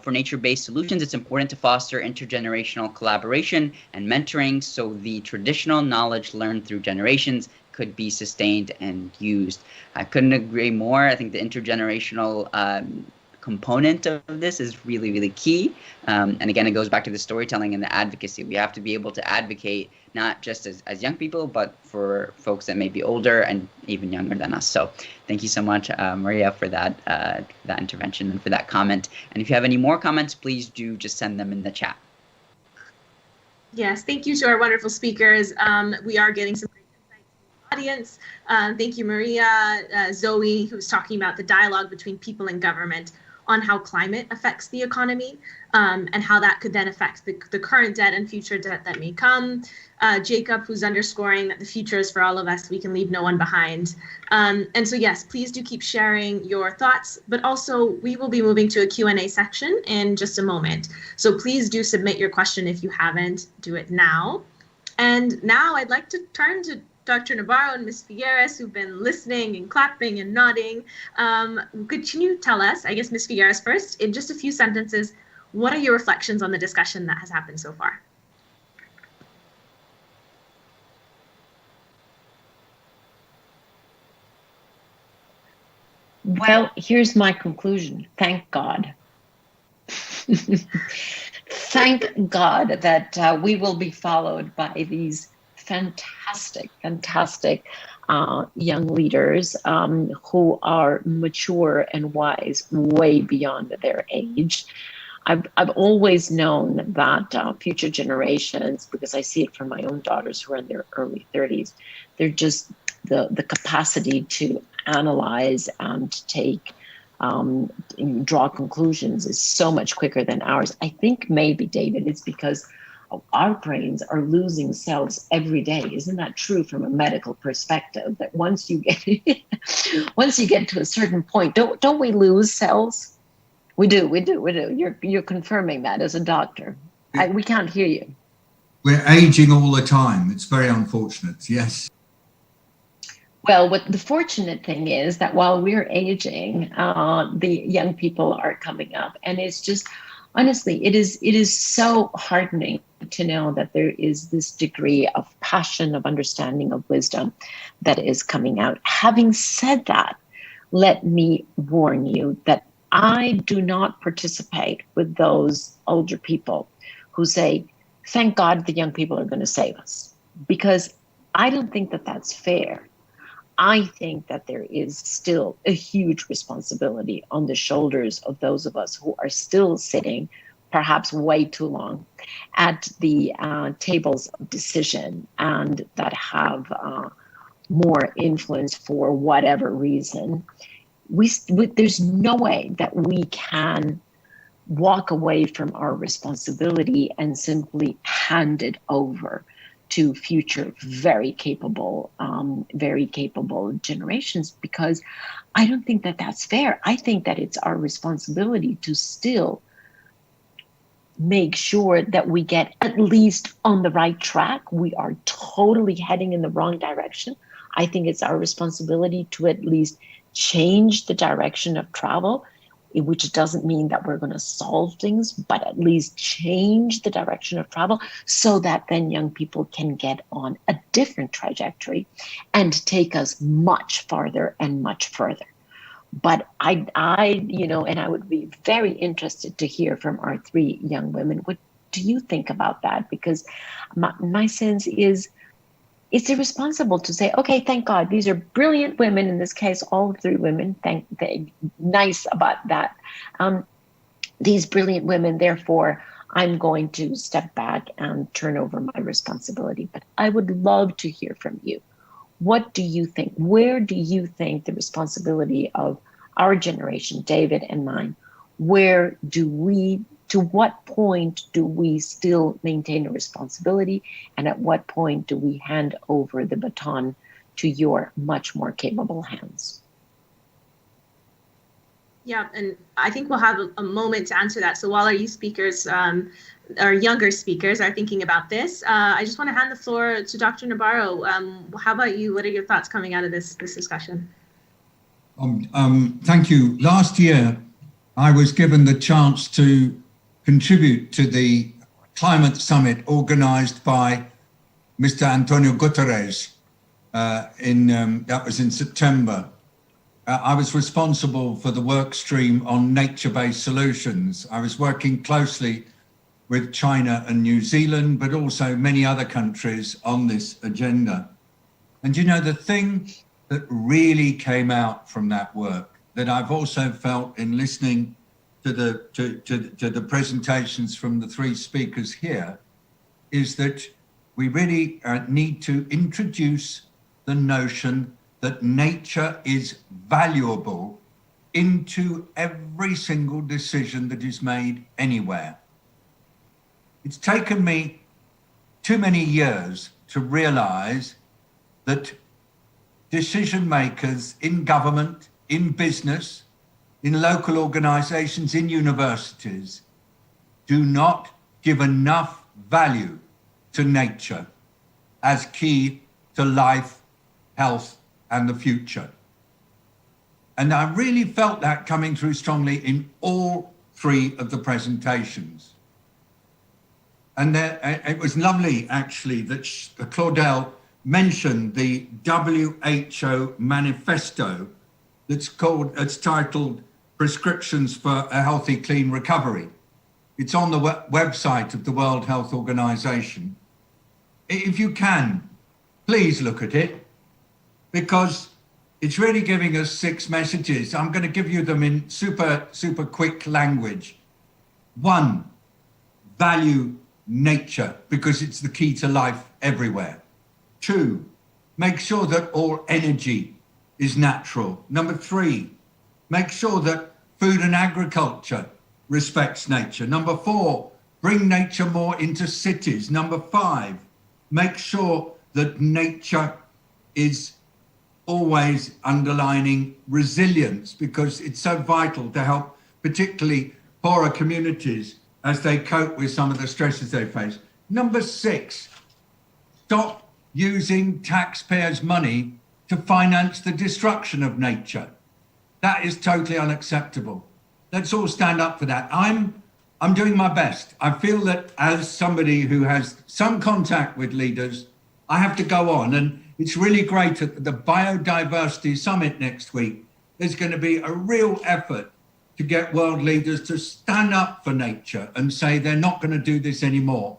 for nature-based solutions, it's important to foster intergenerational collaboration and mentoring so the traditional knowledge learned through generations could be sustained and used. I couldn't agree more. I think the intergenerational component of this is really, really key. And again, it goes back to the storytelling and the advocacy. We have to be able to advocate not just as young people, but for folks that may be older and even younger than us. So thank you so much, Maria, for that intervention and for that comment. And if you have any more comments, please do just send them in the chat. Yes, thank you to our wonderful speakers. We are getting some great insights from the audience. Thank you, Maria, Zoe, who's talking about the dialogue between people and government on how climate affects the economy, and how that could then affect the current debt and future debt that may come. Jacob, who's underscoring that the future is for all of us, we can leave no one behind. And so yes, please do keep sharing your thoughts, but also we will be moving to a Q&A section in just a moment. So please do submit your question if you haven't, do it now. And now I'd like to turn to Dr. Navarro and Ms. Figueres, who've been listening and clapping and nodding. Can you tell us, I guess Ms. Figueres first, in just a few sentences, what are your reflections on the discussion that has happened so far? Well, here's my conclusion. Thank God. Thank God that we will be followed by these fantastic young leaders who are mature and wise way beyond their age. I've always known that future generations, because I see it from my own daughters who are in their early 30s, they're just the capacity to analyze and take draw conclusions is so much quicker than ours. I think maybe, David, it's because our brains are losing cells every day. Isn't that true from a medical perspective? That once you get to a certain point, don't we lose cells? We do. You're confirming that as a doctor. We can't hear you. We're aging all the time. It's very unfortunate. Yes. Well, what the fortunate thing is that while we're aging, the young people are coming up, and it's just, honestly, it is so heartening to know that there is this degree of passion, of understanding, of wisdom that is coming out. Having said that, let me warn you that I do not participate with those older people who say, thank God the young people are going to save us, because I don't think that that's fair. I think that there is still a huge responsibility on the shoulders of those of us who are still sitting, perhaps way too long, at the tables of decision, and that have more influence for whatever reason. There's no way that we can walk away from our responsibility and simply hand it over to future very capable generations, because I don't think that that's fair. I think that it's our responsibility to still make sure that we get at least on the right track. We are totally heading in the wrong direction. I think it's our responsibility to at least change the direction of travel, which doesn't mean that we're going to solve things, but at least change the direction of travel so that then young people can get on a different trajectory and take us much farther and much further. But I would be very interested to hear from our three young women. What do you think about that? Because my sense is it's irresponsible to say, okay, thank God, these are brilliant women. In this case, all three women. Nice about that. These brilliant women, therefore, I'm going to step back and turn over my responsibility. But I would love to hear from you. What do you think? Where do you think the responsibility of our generation, David and mine, to what point do we still maintain a responsibility? And at what point do we hand over the baton to your much more capable hands? Yeah, and I think we'll have a moment to answer that. So while our youth speakers, our younger speakers are thinking about this, I just want to hand the floor to Dr. Nabarro. How about you? What are your thoughts coming out of this discussion? Thank you. Last year, I was given the chance to contribute to the climate summit organized by Mr. Antonio Guterres. That was in September. I was responsible for the work stream on nature-based solutions. I was working closely with China and New Zealand, but also many other countries on this agenda. And the thing that really came out from that work, that I've also felt in listening to the presentations from the three speakers here, is that we really need to introduce the notion that nature is valuable into every single decision that is made anywhere. It's taken me too many years to realize that decision makers in government, in business, in local organizations, in universities, do not give enough value to nature as key to life, health, and the future. And I really felt that coming through strongly in all three of the presentations. And it was lovely, actually, that Claudel mentioned the WHO manifesto it's titled Prescriptions for a Healthy, Clean Recovery. It's on the website of the World Health Organization. If you can, please look at it, because it's really giving us 6 messages. I'm going to give you them in super quick language. 1, value nature because it's the key to life everywhere. 2, make sure that all energy is natural. Number 3, make sure that food and agriculture respects nature. Number 4, bring nature more into cities. Number 5, make sure that nature is always underlining resilience because it's so vital to help particularly poorer communities as they cope with some of the stresses they face. Number 6, stop using taxpayers' money to finance the destruction of nature. That is totally unacceptable. Let's all stand up for that. I'm doing my best. I feel that as somebody who has some contact with leaders, I have to go on. And it's really great at the Biodiversity Summit next week. There's going to be a real effort to get world leaders to stand up for nature and say they're not going to do this anymore.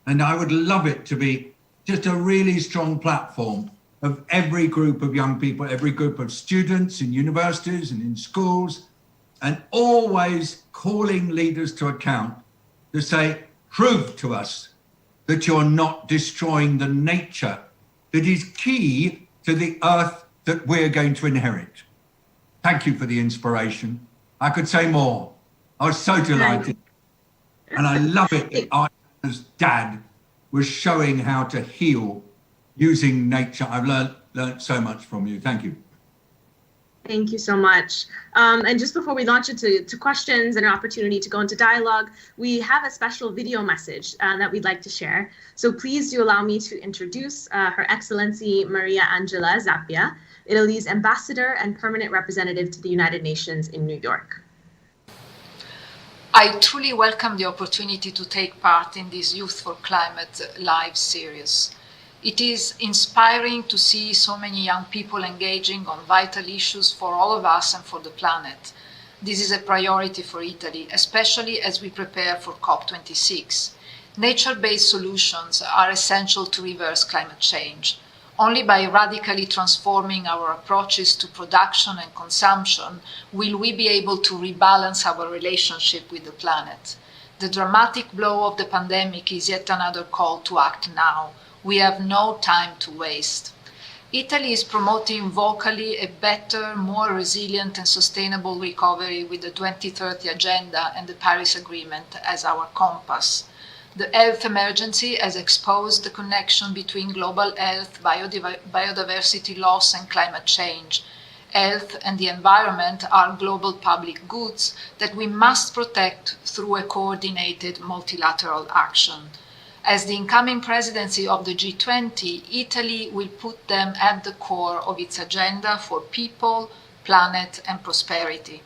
And I would love it to be just a really strong platform of every group of young people, every group of students in universities and in schools, and always calling leaders to account to say, prove to us that you're not destroying the nature that is key to the earth that we're going to inherit. Thank you for the inspiration. I could say more. I was so delighted. And I love it that I, as dad, was showing how to heal using nature. I've learned so much from you. Thank you. Thank you so much. And just before we launch into questions and an opportunity to go into dialogue, we have a special video message that we'd like to share. So please do allow me to introduce Her Excellency Maria Angela Zappia, Italy's ambassador and permanent representative to the United Nations in New York. I truly welcome the opportunity to take part in this Youth4Climate live series. It is inspiring to see so many young people engaging on vital issues for all of us and for the planet. This is a priority for Italy, especially as we prepare for COP26. Nature-based solutions are essential to reverse climate change. Only by radically transforming our approaches to production and consumption will we be able to rebalance our relationship with the planet. The dramatic blow of the pandemic is yet another call to act now. We have no time to waste. Italy is promoting vocally a better, more resilient and sustainable recovery with the 2030 Agenda and the Paris Agreement as our compass. The health emergency has exposed the connection between global health, biodiversity loss and climate change. Health and the environment are global public goods that we must protect through a coordinated multilateral action. As the incoming presidency of the G20, Italy will put them at the core of its agenda for people, planet and prosperity.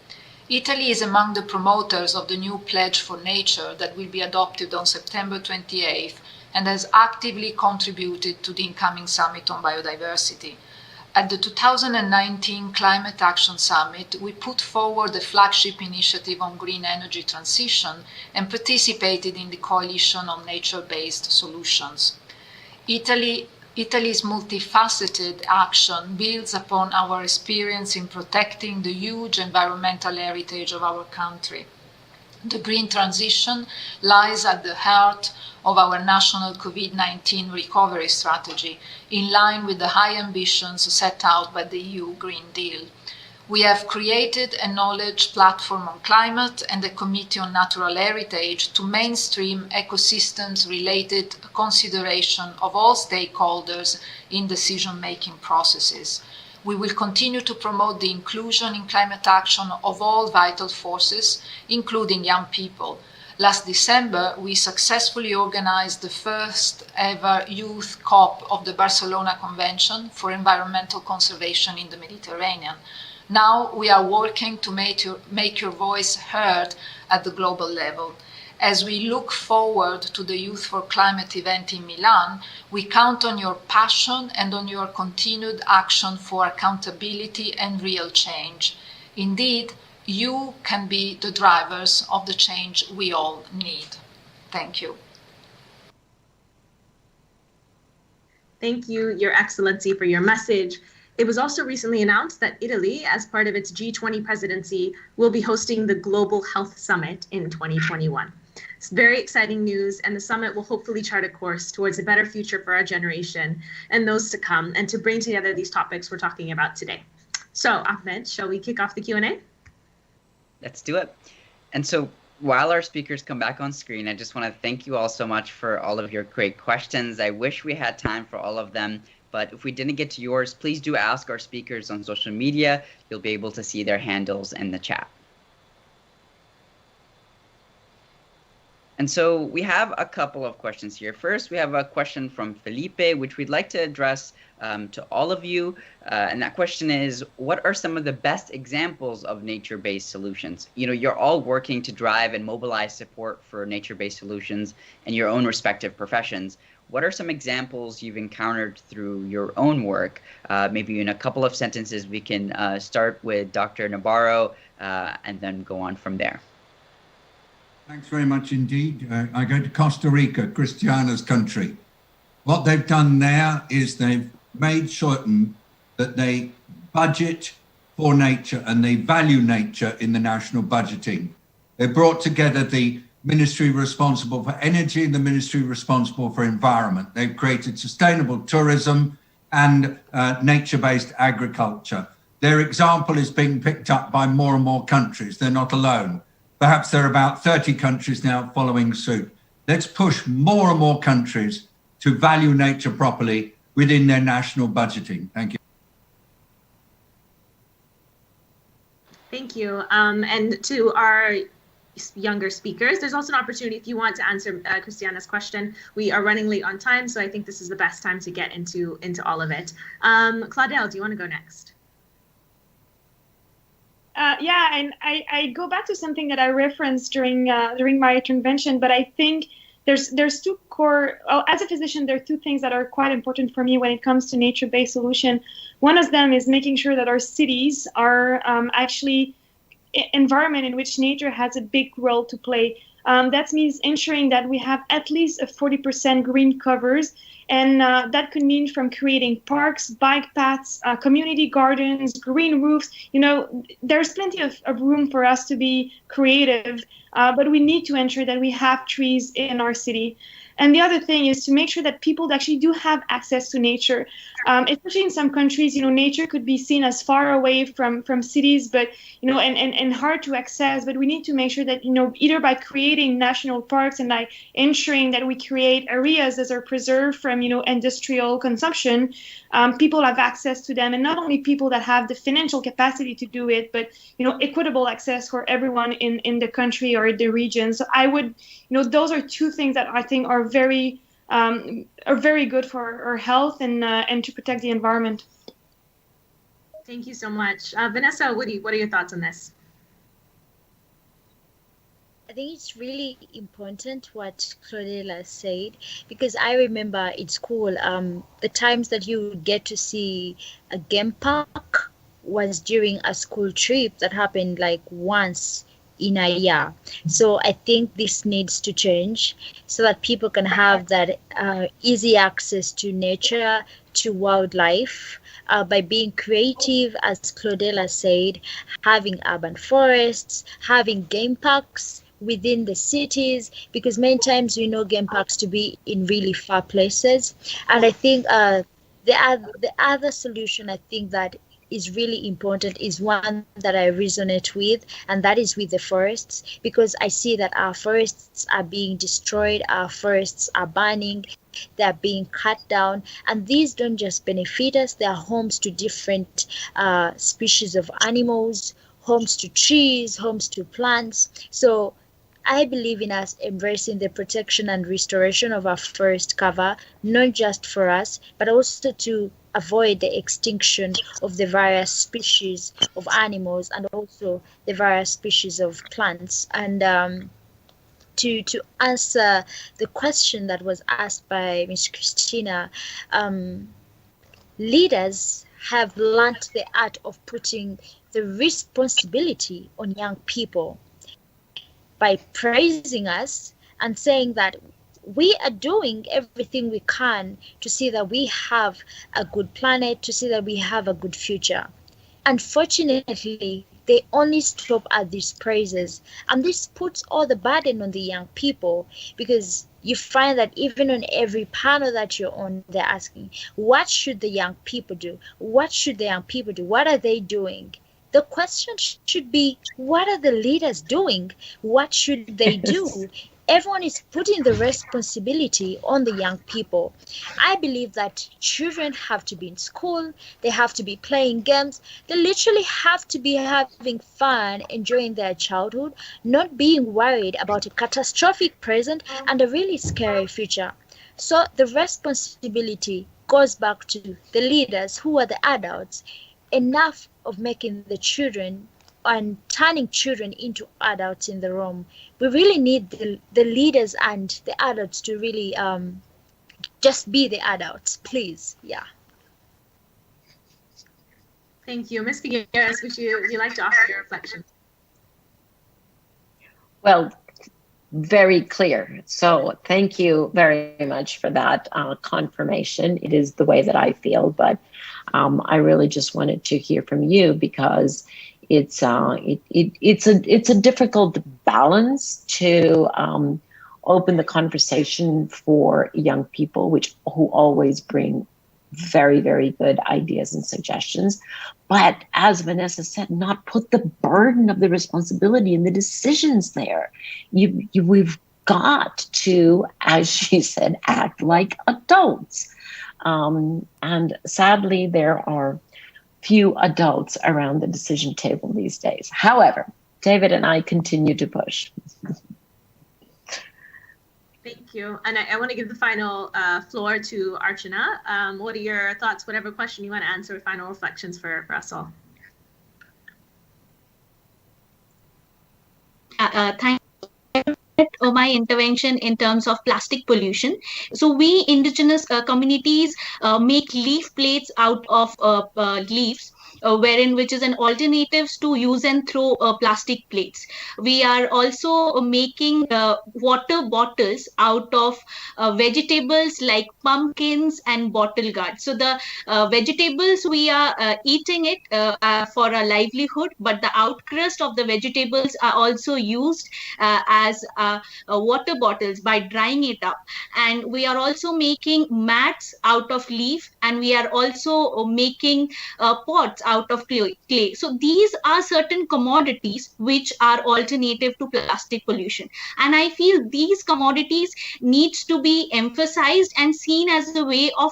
Italy is among the promoters of the new Pledge for Nature that will be adopted on September 28th and has actively contributed to the incoming Summit on Biodiversity. At the 2019 Climate Action Summit, we put forward a flagship initiative on green energy transition and participated in the Coalition on Nature-Based Solutions. Italy's multifaceted action builds upon our experience in protecting the huge environmental heritage of our country. The green transition lies at the heart of our national COVID-19 recovery strategy, in line with the high ambitions set out by the EU Green Deal. We have created a knowledge platform on climate and a committee on natural heritage to mainstream ecosystems-related consideration of all stakeholders in decision-making processes. We will continue to promote the inclusion in climate action of all vital forces, including young people. Last December, we successfully organized the first ever youth COP of the Barcelona Convention for Environmental Conservation in the Mediterranean. Now we are working to make your voice heard at the global level. As we look forward to the Youth4Climate event in Milan, we count on your passion and on your continued action for accountability and real change. Indeed, you can be the drivers of the change we all need. Thank you. Thank you, Your Excellency, for your message. It was also recently announced that Italy, as part of its G20 presidency, will be hosting the Global Health Summit in 2021. It's very exciting news, and the summit will hopefully chart a course towards a better future for our generation and those to come, and to bring together these topics we're talking about today. So, Ahmed, shall we kick off the Q&A? Let's do it. And so while our speakers come back on screen, I just want to thank you all so much for all of your great questions. I wish we had time for all of them, but if we didn't get to yours, please do ask our speakers on social media. You'll be able to see their handles in the chat. And so we have a couple of questions here. First, we have a question from Felipe, which we'd like to address to all of you. And that question is, what are some of the best examples of nature-based solutions? You know, you're all working to drive and mobilize support for nature-based solutions in your own respective professions. What are some examples you've encountered through your own work? Maybe in a couple of sentences, we can start with Dr. Nabarro and then go on from there. Thanks very much indeed. I go to Costa Rica, Cristiana's country. What they've done there is they've made certain that they budget for nature and they value nature in the national budgeting. They brought together the ministry responsible for energy and the ministry responsible for environment. They've created sustainable tourism and nature-based agriculture. Their example is being picked up by more and more countries. They're not alone. Perhaps there are about 30 countries now following suit. Let's push more and more countries to value nature properly within their national budgeting. Thank you. Thank you. And to our younger speakers, there's also an opportunity if you want to answer Christiana's question. We are running late on time, so I think this is the best time to get into all of it. Claudel, do you want to go next? Yeah, and I go back to something that I referenced during my intervention, but I think there's two core, as a physician, there are two things that are quite important for me when it comes to nature-based solution. One of them is making sure that our cities are actually environment in which nature has a big role to play. That means ensuring that we have at least a 40% green covers, and that could mean from creating parks, bike paths, community gardens, green roofs. You know, there's plenty of room for us to be creative, but we need to ensure that we have trees in our city. And the other thing is to make sure that people actually do have access to nature. Especially in some countries, you know, nature could be seen as far away from cities, but, you know, and hard to access. But we need to make sure that, you know, either by creating national parks and by ensuring that we create areas that are preserved from, you know, industrial consumption, people have access to them. And not only people that have the financial capacity to do it, but, you know, equitable access for everyone in the country or the region. So I would, you know, those are two things that I think are very good for our health and to protect the environment. Thank you so much. Vanessa, what are your thoughts on this? I think it's really important what Claudela said, because I remember in school, the times that you would get to see a game park was during a school trip that happened like once in a year. So I think this needs to change so that people can have that easy access to nature, to wildlife, by being creative, as Claudela said, having urban forests, having game parks within the cities, because many times we know game parks to be in really far places. And I think the other solution I think that is really important is one that I resonate with, and that is with the forests, because I see that our forests are being destroyed, our forests are burning, they're being cut down, and these don't just benefit us, they are homes to different species of animals, homes to trees, homes to plants. So I believe in us embracing the protection and restoration of our forest cover, not just for us, but also to avoid the extinction of the various species of animals and also the various species of plants. And to answer the question that was asked by Ms. Christina, leaders have learned the art of putting the responsibility on young people by praising us and saying that we are doing everything we can to see that we have a good planet, to see that we have a good future. Unfortunately, they only stop at these praises, and this puts all the burden on the young people, because you find that even on every panel that you're on, they're asking, what should the young people do? What should the young people do? What are they doing? The question should be, what are the leaders doing? What should they do? Everyone is putting the responsibility on the young people. I believe that children have to be in school, they have to be playing games, they literally have to be having fun, enjoying their childhood, not being worried about a catastrophic present and a really scary future. So the responsibility goes back to the leaders, who are the adults. Enough of making the children and turning children into adults in the room. We really need the leaders and the adults to really just be the adults, please. Yeah. Thank you. Ms. Figueres, would you like to offer your reflection? Well, very clear. So thank you very much for that confirmation. It is the way that I feel, but I really just wanted to hear from you, because it's a difficult balance to open the conversation for young people, who always bring very, very good ideas and suggestions. But as Vanessa said, not put the burden of the responsibility and the decisions there. We've got to, as she said, act like adults. And sadly, there are few adults around the decision table these days. However, David and I continue to push. Thank you. And I want to give the final floor to Archana. What are your thoughts, whatever question you want to answer, final reflections for us all? Thank you. My intervention in terms of plastic pollution. So we indigenous communities make leaf plates out of leaves, which is an alternative to use and throw plastic plates. We are also making water bottles out of vegetables like pumpkins and bottle gourds. So the vegetables, we are eating it for a livelihood, but the outcrust of the vegetables are also used as water bottles by drying it up. And we are also making mats out of leaf, and we are also making pots out of clay. So these are certain commodities which are alternative to plastic pollution. And I feel these commodities needs to be emphasized and seen as a way of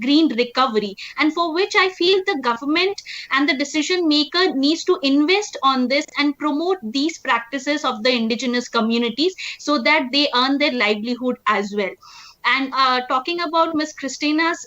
green recovery, and for which I feel the government and the decision maker needs to invest on this and promote these practices of the indigenous communities so that they earn their livelihood as well. And talking about Ms. Christina's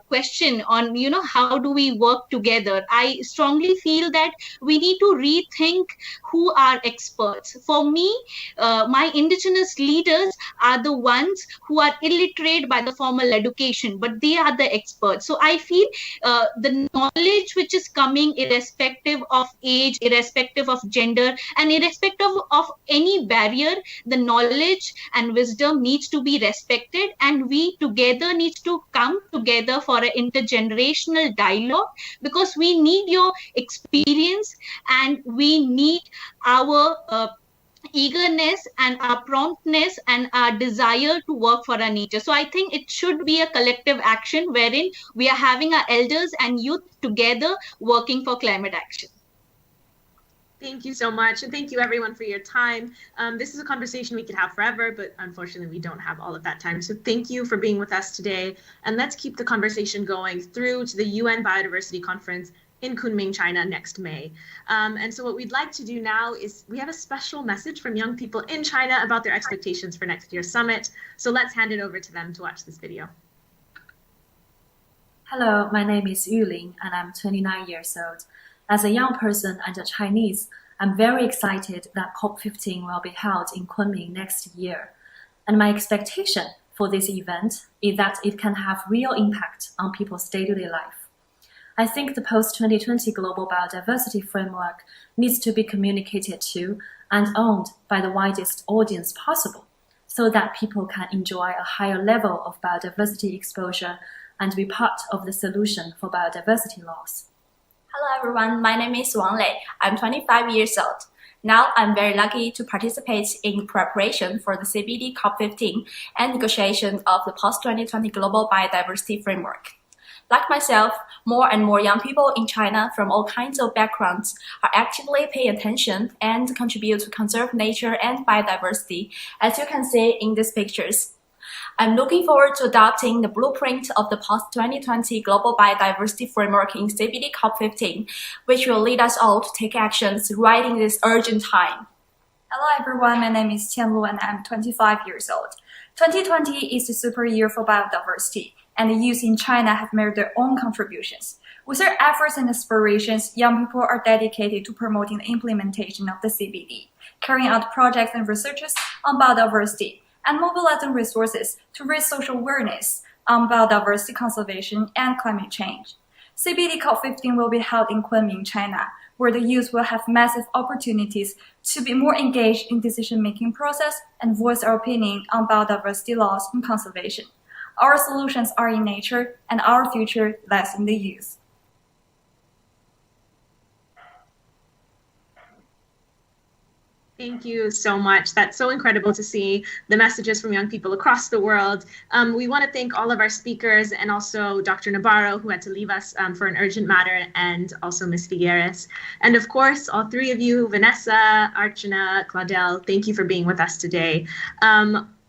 question on, how do we work together? I strongly feel that we need to rethink who are experts. For me, my indigenous leaders are the ones who are illiterate by the formal education, but they are the experts. So I feel the knowledge which is coming, irrespective of age, irrespective of gender, and irrespective of any barrier, the knowledge and wisdom needs to be respected, and we together need to come together for an intergenerational dialogue, because we need your experience and we need our eagerness and our promptness and our desire to work for our nature. So I think it should be a collective action wherein we are having our elders and youth together working for climate action. Thank you so much. And thank you everyone for your time. This is a conversation we could have forever, but unfortunately we don't have all of that time. So thank you for being with us today. And let's keep the conversation going through to the UN Biodiversity Conference in Kunming, China next May. And so what we'd like to do now is we have a special message from young people in China about their expectations for next year's summit. So let's hand it over to them to watch this video. Hello, my name is Yu Ling and I'm 29 years old. As a young person and a Chinese, I'm very excited that COP15 will be held in Kunming next year. And my expectation for this event is that it can have real impact on people's daily life. I think the post-2020 global biodiversity framework needs to be communicated to and owned by the widest audience possible, so that people can enjoy a higher level of biodiversity exposure and be part of the solution for biodiversity loss. Hello everyone, my name is Wang Lei. I'm 25 years old. Now I'm very lucky to participate in preparation for the CBD COP15 and negotiation of the post-2020 global biodiversity framework. Like myself, more and more young people in China from all kinds of backgrounds are actively paying attention and contribute to conserve nature and biodiversity, as you can see in these pictures. I'm looking forward to adopting the blueprint of the post-2020 global biodiversity framework in CBD COP15, which will lead us all to take actions right in this urgent time. Hello everyone, my name is Qian Lu and I'm 25 years old. 2020 is the super year for biodiversity, and the youth in China have made their own contributions. With their efforts and aspirations, young people are dedicated to promoting the implementation of the CBD, carrying out projects and researches on biodiversity, and mobilizing resources to raise social awareness on biodiversity conservation and climate change. CBD COP15 will be held in Kunming, China, where the youth will have massive opportunities to be more engaged in decision-making process and voice their opinion on biodiversity loss and conservation. Our solutions are in nature, and our future lies in the youth. Thank you so much. That's so incredible to see the messages from young people across the world. We want to thank all of our speakers and also Dr. Navarro, who had to leave us for an urgent matter, and also Ms. Figueres. And of course, all three of you, Vanessa, Archana, Claudel, thank you for being with us today.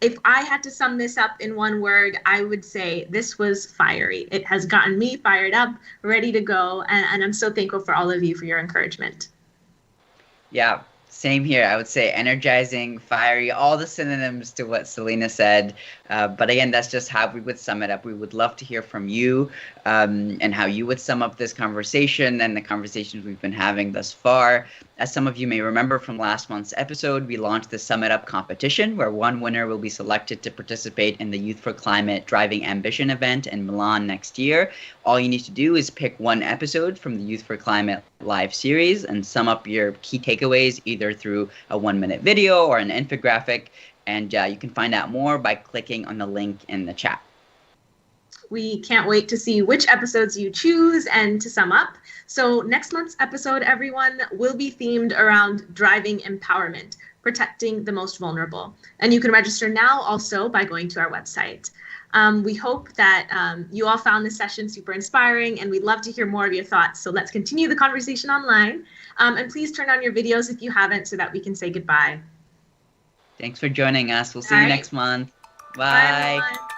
if I had to sum this up in one word, I would say this was fiery. It has gotten me fired up, ready to go, and I'm so thankful for all of you for your encouragement. Yeah, same here. I would say energizing, fiery, all the synonyms to what Selena said. But again, that's just how we would sum it up. We would love to hear from you and how you would sum up this conversation and the conversations we've been having thus far. As some of you may remember from last month's episode, we launched the Sum It Up competition, where one winner will be selected to participate in the Youth4Climate Driving Ambition event in Milan next year. All you need to do is pick one episode from the Youth4Climate live series and sum up your key takeaways either through a 1-minute video or an infographic. And you can find out more by clicking on the link in the chat. We can't wait to see which episodes you choose and to sum up. So next month's episode, everyone, will be themed around driving empowerment, protecting the most vulnerable. And you can register now also by going to our website. We hope that you all found this session super inspiring, and we'd love to hear more of your thoughts. So let's continue the conversation online. And please turn on your videos if you haven't so that we can say goodbye. Thanks for joining us. We'll see you next month. Bye. Bye, everyone.